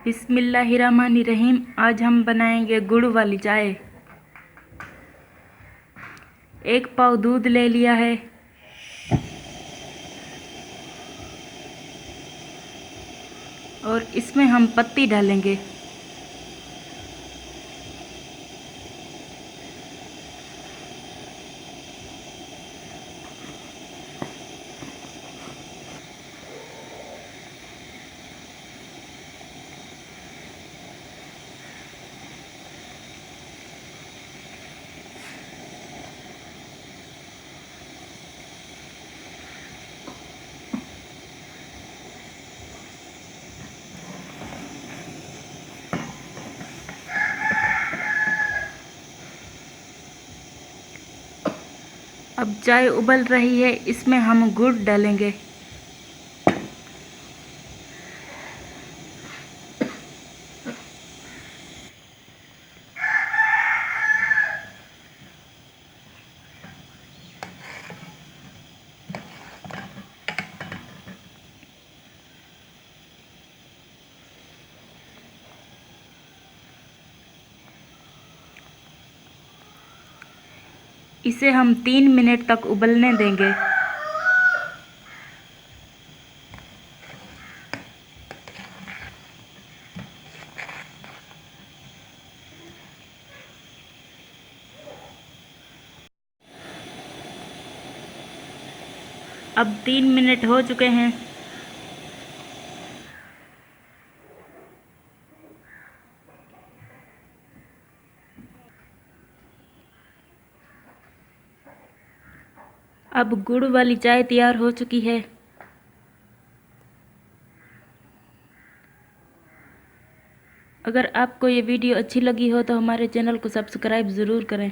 बिस्मिल्लाहिर्रहमानिर्रहीम। आज हम बनाएंगे गुड़ वाली चाय। एक पाव दूध ले लिया है और इसमें हम पत्ती डालेंगे। अब चाय उबल रही है, इसमें हम गुड़ डालेंगे। इसे हम 3 मिनट तक उबलने देंगे। अब 3 मिनट हो चुके हैं। अब गुड़ वाली चाय तैयार हो चुकी है। अगर आपको ये वीडियो अच्छी लगी हो तो हमारे चैनल को सब्सक्राइब ज़रूर करें।